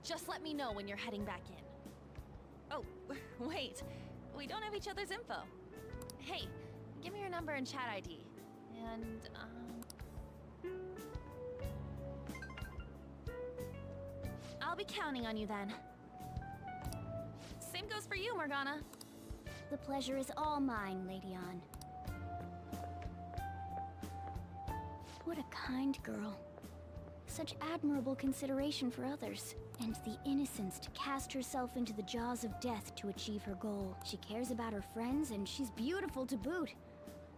Just let me know when you're heading back in. Oh, wait. We don't have each other's info. Hey, give me your number and chat ID. And, I'll be counting on you then. Same goes for you, Morgana. The pleasure is all mine, Lady Ann. What a kind girl. Such admirable consideration for others. And the innocence to cast herself into the jaws of death to achieve her goal. She cares about her friends, and she's beautiful to boot.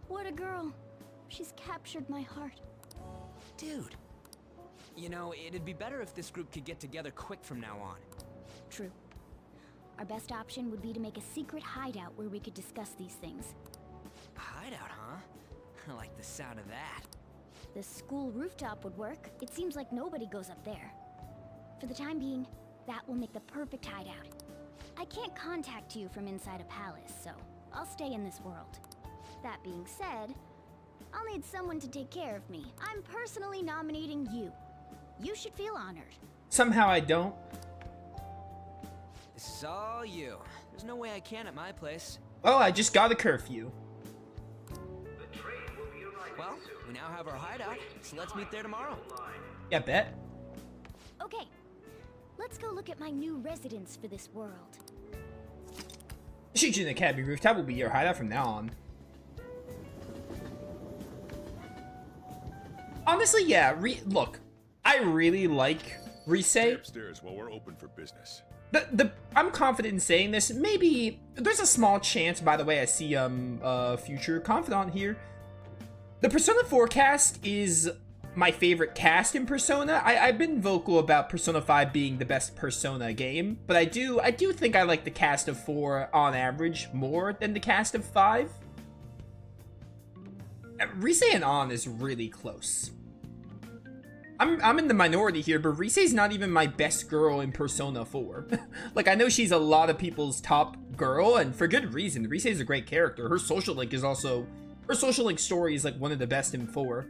What a girl. She's captured my heart. Dude. You know, it'd be better if this group could get together quick from now on. True. Our best option would be to make a secret hideout where we could discuss these things. Hideout, huh? I like the sound of that. The school rooftop would work. It seems like nobody goes up there. For the time being, that will make the perfect hideout. I can't contact you from inside a palace, so I'll stay in this world. That being said, I'll need someone to take care of me. I'm personally nominating you. You should feel honored. Somehow I don't. This is all you. There's no way I can at my place. Well, I just got a curfew. Well, we now have our hideout, so let's meet there tomorrow. Yeah, bet. Okay, let's go look at my new residence for this world. Shoot you in the Academy rooftop will be your hideout from now on. Honestly, yeah. Look, I really like Stay Rise. upstairs while we're open for business. I'm confident in saying this. Maybe there's a small chance. By the way, I see future confidant here. The Persona 4 cast is my favorite cast in Persona. I've been vocal about Persona 5 being the best Persona game, but I do think I like the cast of 4 on average more than the cast of 5. Rise and Ann is really close. I'm in the minority here, but Rise's not even my best girl in Persona 4. Like, I know she's a lot of people's top girl, and for good reason. Rise is a great character. Her social link story is like one of the best in 4.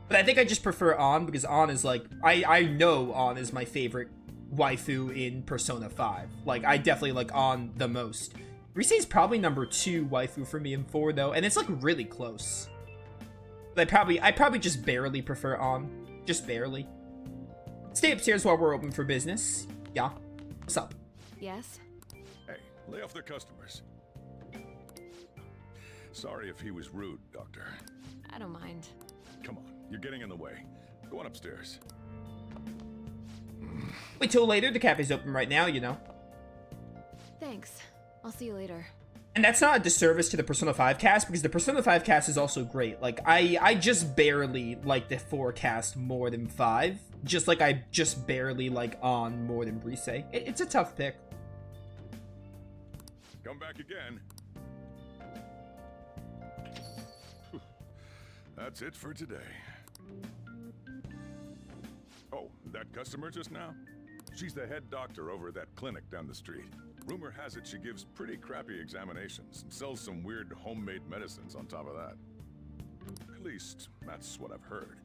But I think I just prefer Ann because Ann is like, I know Ann is my favorite waifu in Persona 5. Like, I definitely like Ann the most. Rise is probably number 2 waifu for me in 4 though, and it's like really close. But I probably just barely prefer Ann. Just barely. Stay upstairs while we're open for business. Yeah. What's up? Yes? Hey, lay off their customers. Sorry if he was rude, Doctor. I don't mind. Come on, you're getting in the way. Go on upstairs. Wait till later. The cafe's open right now, you know. Thanks. I'll see you later. And that's not a disservice to the Persona 5 cast, because the Persona 5 cast is also great. Like, I just barely like the 4 cast more than 5. Just like I just barely like Ann more than Rise. It's a tough pick. Come back again. That's it for today. Oh, that customer just now? She's the head doctor over at that clinic down the street. Rumor has it she gives pretty crappy examinations and sells some weird homemade medicines on top of that. At least, that's what I've heard.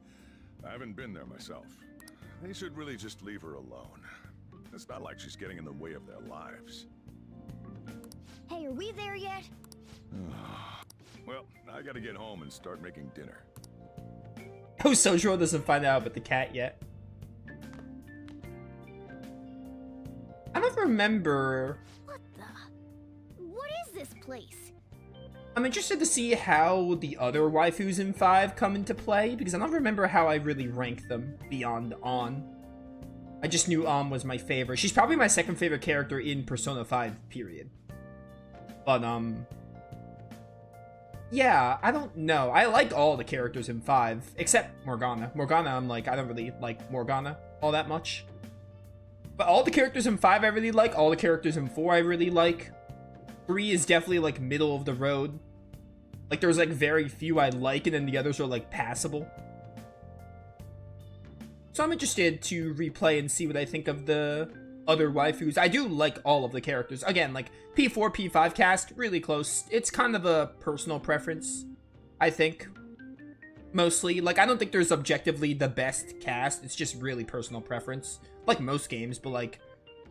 I haven't been there myself. They should really just leave her alone. It's not like she's getting in the way of their lives. Hey, are we there yet? Well, I gotta get home and start making dinner. Oh, Sojiro doesn't find out about the cat yet. I don't remember. What the? What is this place? I'm interested to see how the other waifus in 5 come into play, because I don't remember how I really rank them beyond Ann. I just knew Ann was my favorite. She's probably my second favorite character in Persona 5, period. But, yeah, I don't know. I like all the characters in 5, except Morgana. Morgana, I'm like, I don't really like Morgana all that much. But all the characters in 5 I really like. All the characters in 4 I really like. 3 is definitely, like, middle of the road. Like, there's, like, very few I like, and then the others are, like, passable. So I'm interested to replay and see what I think of the other waifus. I do like all of the characters. Again, like, P4, P5 cast, really close. It's kind of a personal preference, I think. mostly. Like, I don't think there's objectively the best cast. It's just really personal preference. Like most games, but like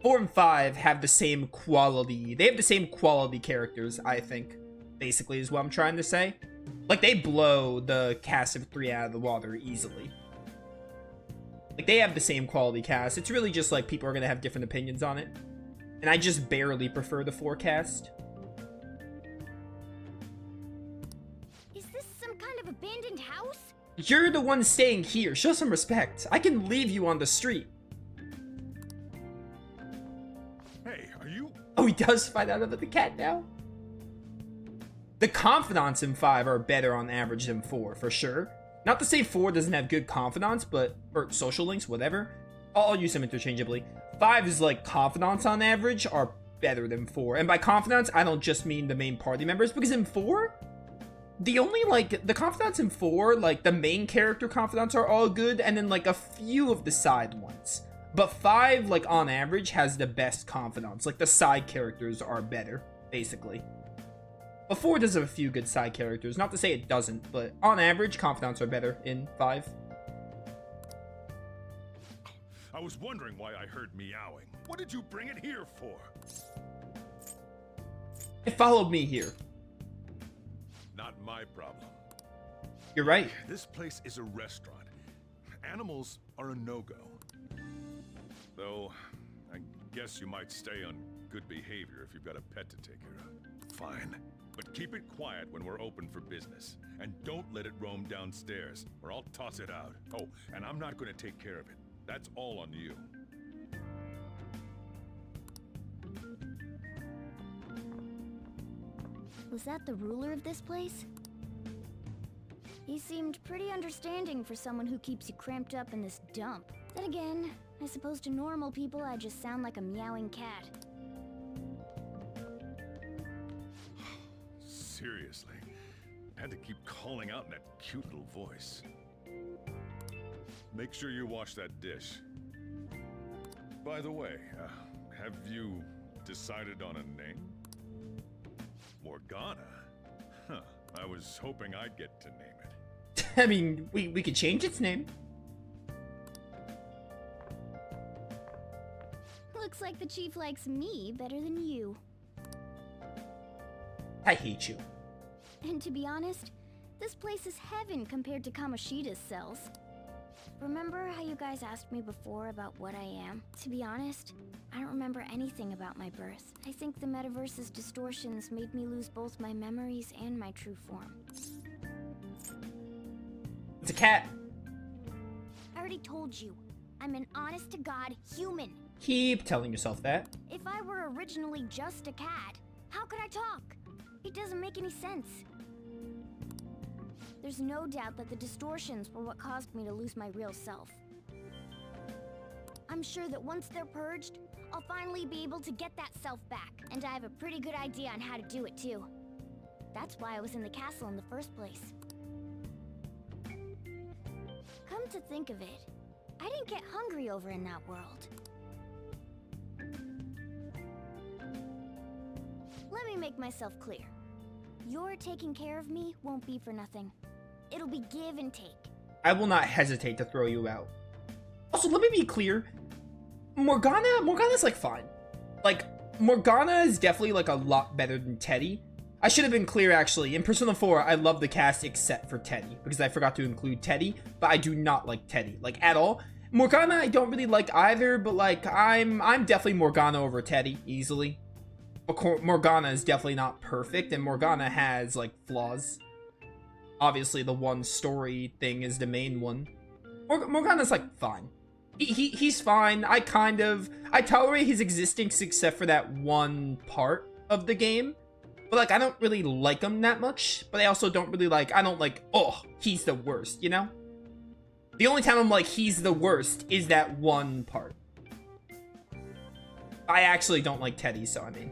4 and 5 have the same quality. They have the same quality characters, I think, basically is what I'm trying to say. Like, they blow the cast of 3 out of the water easily. Like, they have the same quality cast. It's really just like people are gonna have different opinions on it. And I just barely prefer the 4 cast. Is this some kind of abandoned house? You're the one staying here. Show some respect. I can leave you on the street. Hey, are you? Oh, he does find out about the cat now? The confidants in 5 are better on average than 4, for sure. Not to say 4 doesn't have good confidants, but... or social links, whatever. I'll use them interchangeably. 5 is like confidants on average are better than 4. And by confidants, I don't just mean the main party members, because in 4... the only, like, the confidants in 4, like, the main character confidants are all good, and then, like, a few of the side ones. But 5, like, on average, has the best confidants. Like, the side characters are better, basically. But 4 does have a few good side characters. Not to say it doesn't, but on average, confidants are better in 5. I was wondering why I heard meowing. What did you bring it here for? It followed me here. Not my problem. You're right. This place is a restaurant. Animals are a no-go. Though, I guess you might stay on good behavior if you've got a pet to take care of. Fine. But keep it quiet when we're open for business. And don't let it roam downstairs, or I'll toss it out. Oh, and I'm not going to take care of it. That's all on you. Was that the ruler of this place? He seemed pretty understanding for someone who keeps you cramped up in this dump. Then again, I suppose to normal people I just sound like a meowing cat. Seriously. Had to keep calling out in that cute little voice. Make sure you wash that dish. By the way, have you decided on a name? Morgana? Huh. I was hoping I'd get to name it. I mean, we could change its name. Looks like the chief likes me better than you. I hate you. And to be honest, this place is heaven compared to Kamoshida's cells. Remember how you guys asked me before about what I am? To be honest, I don't remember anything about my birth. I think the metaverse's distortions made me lose both my memories and my true form. It's a cat. I already told you, I'm an honest-to-God human. Keep telling yourself that. If I were originally just a cat, how could I talk? It doesn't make any sense. There's no doubt that the distortions were what caused me to lose my real self. I'm sure that once they're purged, I'll finally be able to get that self back. And I have a pretty good idea on how to do it too. That's why I was in the castle in the first place. Come to think of it, I didn't get hungry over in that world. Let me make myself clear. Your taking care of me won't be for nothing. It'll be give and take. I will not hesitate to throw you out. Also, let me be clear. Morgana's like fine. Like, Morgana is definitely like a lot better than Teddy. I should have been clear actually. In Persona 4, I love the cast except for Teddy because I forgot to include Teddy, but I do not like Teddy, like at all. Morgana I don't really like either, but like I'm definitely Morgana over Teddy easily. But Morgana is definitely not perfect, and Morgana has like flaws. Obviously, the one story thing is the main one. Morgana's like fine. He's fine. I tolerate his existence except for that one part of the game. But like I don't really like him that much. But I also don't really like. I don't like. Oh, he's the worst. You know. The only time I'm like he's the worst is that one part. I actually don't like Teddy, so I mean.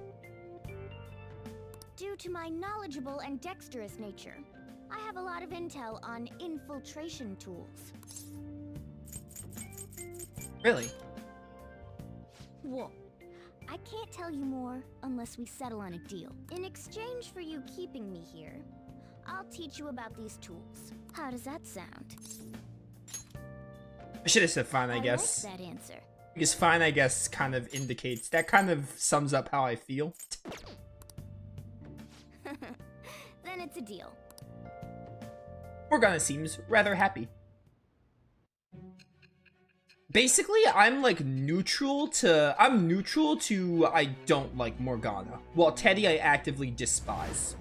Due to my knowledgeable and dexterous nature, I have a lot of intel on infiltration tools. Really? Whoa. I can't tell you more unless we settle on a deal. In exchange for you keeping me here, I'll teach you about these tools. How does that sound? I should have said fine, I guess. like that answer. Because fine, I guess, kind of indicates, that kind of sums up how I feel. Then it's a deal. Morgana seems rather happy. Basically, I'm neutral to I don't like Morgana, while Teddy I actively despise.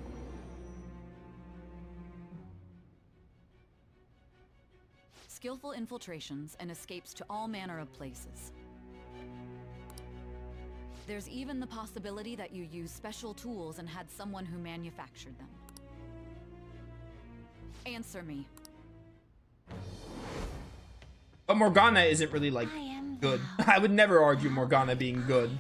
Skillful infiltrations and escapes to all manner of places. There's even the possibility that you use special tools and had someone who manufactured them. Answer me. But Morgana isn't really, good. I would never argue Morgana being good.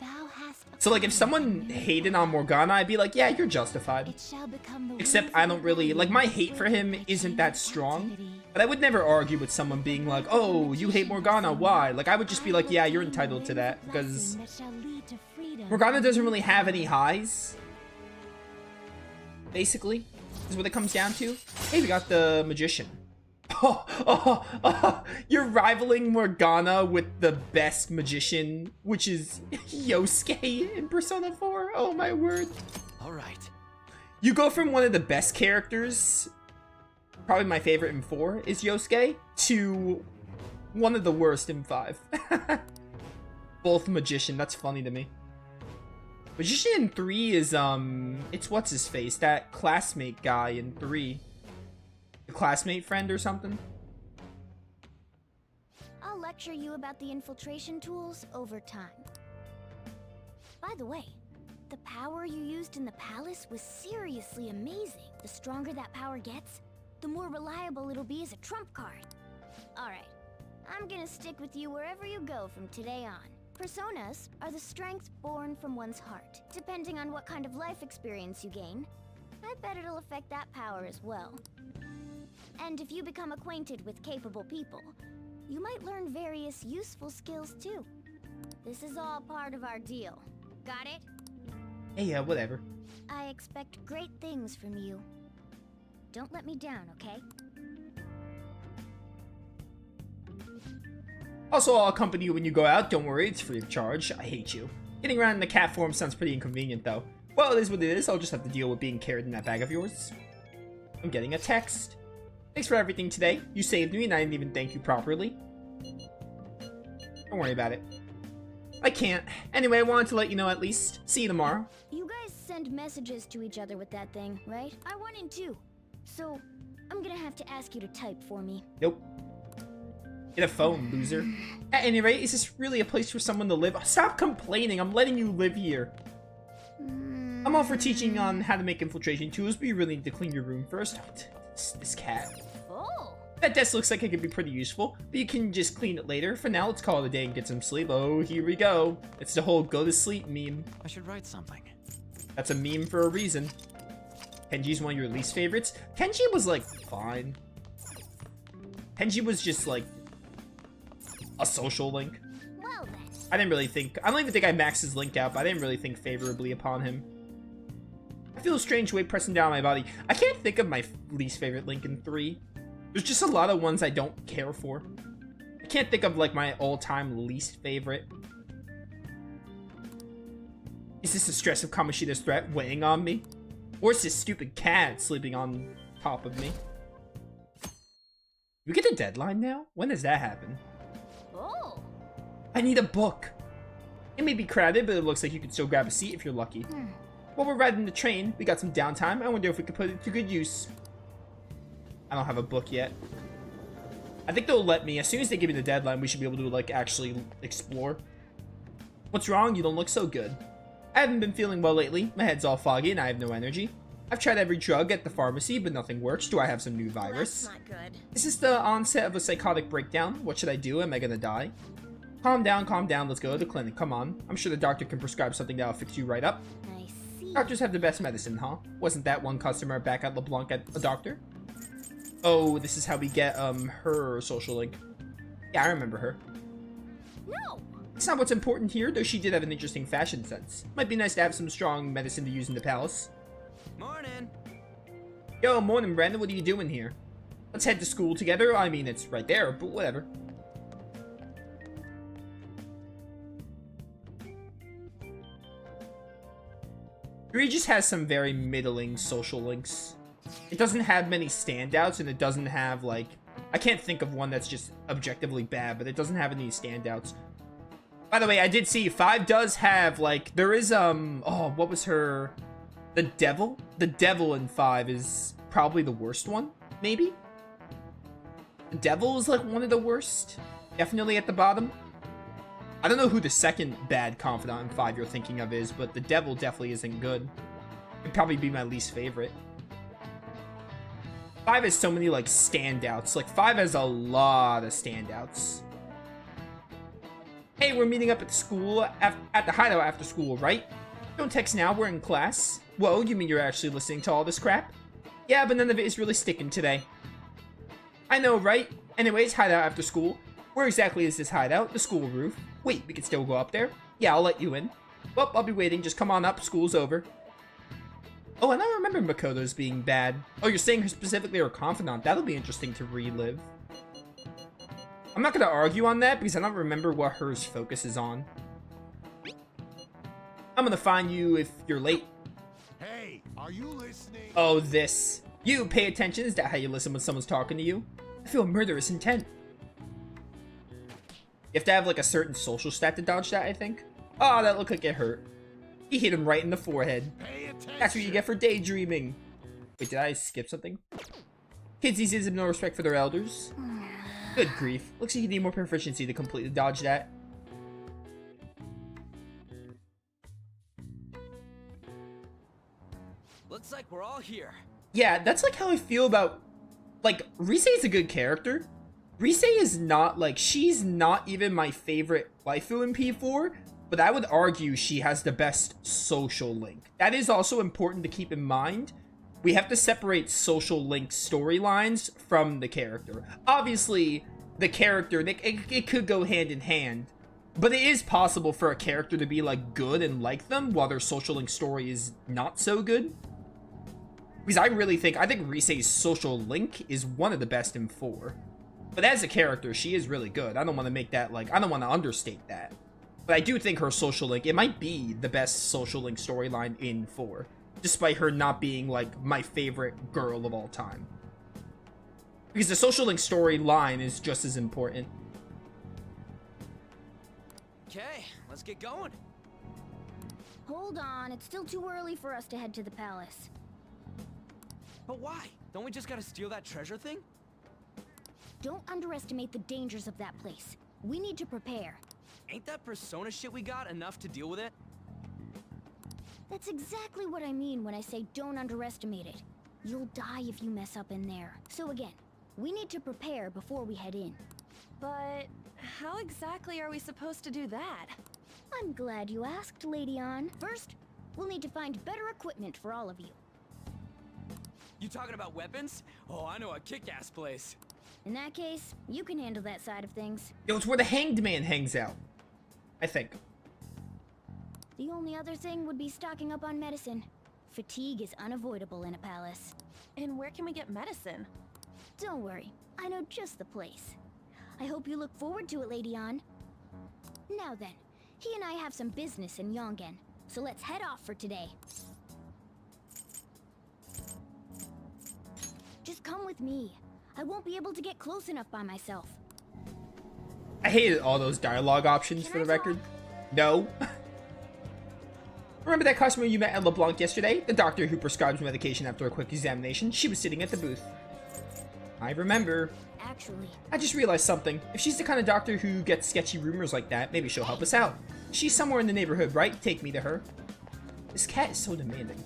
Thou hast So, if someone hated on Morgana, I'd be like, yeah, you're justified. It shall become the Except I don't really, my hate for him isn't that strong. But I would never argue with someone being like, oh, you hate Morgana, why? I would just be like, yeah, you're entitled to that. Because Morgana doesn't really have any highs. Basically, is what it comes down to. Hey, we got the Magician. You're rivaling Morgana with the best magician, which is Yosuke in Persona 4. Oh my word. Alright. You go from one of the best characters, probably my favorite in 4 is Yosuke, to one of the worst in 5. Both magician, that's funny to me. Magician in 3 is, it's what's his face, that classmate guy in 3. The classmate friend or something? I'll lecture you about the infiltration tools over time. By the way, the power you used in the palace was seriously amazing. The stronger that power gets, the more reliable it'll be as a trump card. Alright, I'm gonna stick with you wherever you go from today on. Personas are the strength born from one's heart. Depending on what kind of life experience you gain, I bet it'll affect that power as well. And if you become acquainted with capable people, you might learn various useful skills too. This is all part of our deal. Got it? Hey, yeah, whatever. I expect great things from you. Don't let me down, okay? Also, I'll accompany you when you go out. Don't worry, it's free of charge. I hate you. Getting around in the cat form sounds pretty inconvenient, though. Well, it is what it is. I'll just have to deal with being carried in that bag of yours. I'm getting a text. Thanks for everything today. You saved me and I didn't even thank you properly. Don't worry about it. I can't. Anyway, I wanted to let you know at least. See you tomorrow. You guys send messages to each other with that thing, right? I want in too. So, I'm gonna have to ask you to type for me. Nope. Get a phone, loser. At any rate, is this really a place for someone to live? Stop complaining. I'm letting you live here. I'm all for teaching on how to make infiltration tools, but you really need to clean your room first. This cat. Oh! That desk looks like it could be pretty useful, but you can just clean it later. For now, let's call it a day and get some sleep. Oh, here we go. It's the whole go to sleep meme. I should write something. That's a meme for a reason. Kenji's one of your least favorites? Kenji was, fine. Kenji was just, a social link. Well then. I don't even think I maxed his link out, but I didn't really think favorably upon him. I feel a strange weight pressing down my body. I can't think of my least favorite link in 3. There's just a lot of ones I don't care for. I can't think of, my all-time least favorite. Is this the stress of Kamoshida's threat weighing on me? Or is this stupid cat sleeping on top of me? We get a deadline now? When does that happen? Oh! I need a book. It may be crowded, but it looks like you can still grab a seat if you're lucky. While we're riding the train, we got some downtime. I wonder if we could put it to good use. I don't have a book yet. I think they'll let me. As soon as they give me the deadline, we should be able to, actually explore. What's wrong? You don't look so good. I haven't been feeling well lately. My head's all foggy and I have no energy. I've tried every drug at the pharmacy, but nothing works. Do I have some new virus? That's not good. Is this the onset of a psychotic breakdown? What should I do? Am I gonna die? Calm down, let's go to the clinic, come on. I'm sure the doctor can prescribe something that'll fix you right up. I see. Doctors have the best medicine, huh? Wasn't that one customer back at LeBlanc at a doctor? Oh, this is how we get, her social link. Yeah, I remember her. No! It's not what's important here, though she did have an interesting fashion sense. Might be nice to have some strong medicine to use in the palace. Morning. Yo, morning, Brandon. What are you doing here? Let's head to school together. I mean, it's right there, but whatever. Three just has some very middling social links. It doesn't have many standouts, and it doesn't have, like... I can't think of one that's just objectively bad, but it doesn't have any standouts. By the way, I did see 5 does have, like... There is, oh, what was her... The Devil? The Devil in 5 is probably the worst one, maybe? The Devil is, like, one of the worst. Definitely at the bottom. I don't know who the second bad confidant in 5 you're thinking of is, but the Devil definitely isn't good. It'd probably be my least favorite. 5 has so many, like, standouts. Like, 5 has a lot of standouts. Hey, we're meeting up at the school, at the hideout after school, right? Don't text now, we're in class. Whoa, you mean you're actually listening to all this crap? Yeah, but none of it is really sticking today. I know, right? Anyways, hideout after school. Where exactly is this hideout? The school roof. Wait, we can still go up there? Yeah, I'll let you in. Well, I'll be waiting, just come on up, school's over. Oh, and I remember Makoto's being bad. Oh, you're saying her specifically her confidant. That'll be interesting to relive. I'm not gonna argue on that because I don't remember what hers focuses on. I'm gonna find you if you're late. Hey, are you listening? Oh, this. You pay attention. Is that how you listen when someone's talking to you? I feel murderous intent. You have to have like a certain social stat to dodge that, I think. Oh, that looked like it hurt. He hit him right in the forehead. Pay attention. That's what you get for daydreaming. Wait, did I skip something? Kids these days have no respect for their elders. Good grief. Looks like you need more proficiency to completely dodge that. Looks like we're all here. Yeah, that's like how I feel about... Like, Rise is a good character. Rise is not, like, she's not even my favorite waifu in P4, but I would argue she has the best social link. That is also important to keep in mind. We have to separate social link storylines from the character. Obviously, the character, it could go hand in hand, but it is possible for a character to be, like, good and like them, while their social link story is not so good. Because I think Rise's social link is one of the best in 4. But as a character, she is really good. I don't want to make that, like, I don't want to understate that. But I do think her social link, it might be the best social link storyline in 4. Despite her not being, like, my favorite girl of all time. Because the social link storyline is just as important. Okay, let's get going. Hold on, it's still too early for us to head to the palace. But why? Don't we just gotta steal that treasure thing? Don't underestimate the dangers of that place. We need to prepare. Ain't that persona shit we got enough to deal with it? That's exactly what I mean when I say don't underestimate it. You'll die if you mess up in there. So again, we need to prepare before we head in. But how exactly are we supposed to do that? I'm glad you asked, Lady Ann. First, we'll need to find better equipment for all of you. You talking about weapons? Oh, I know a kick-ass place. In that case, you can handle that side of things. Yo, it's where the Hanged Man hangs out. I think. The only other thing would be stocking up on medicine. Fatigue is unavoidable in a palace. And where can we get medicine? Don't worry, I know just the place. I hope you look forward to it, Lady Ann. Now then, he and I have some business in Yongen, so let's head off for today. Just come with me. I won't be able to get close enough by myself. I hated all those dialogue options for the record. No. Remember that customer you met at LeBlanc yesterday? The doctor who prescribes medication after a quick examination? She was sitting at the booth. I remember. Actually, I just realized something. If she's the kind of doctor who gets sketchy rumors like that, maybe she'll help us out. She's somewhere in the neighborhood, right? Take me to her. This cat is so demanding.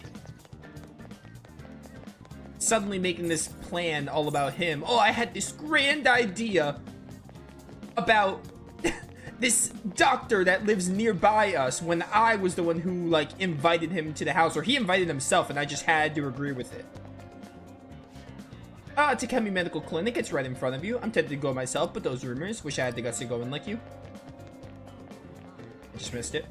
Suddenly making this plan all about him. Oh, I had this grand idea about this doctor that lives nearby us when I was the one who, like, invited him to the house. Or he invited himself and I just had to agree with it. Takemi Medical Clinic, it's right in front of you. I'm tempted to go myself, but those rumors, wish I had the guts to go in like you. I just missed it.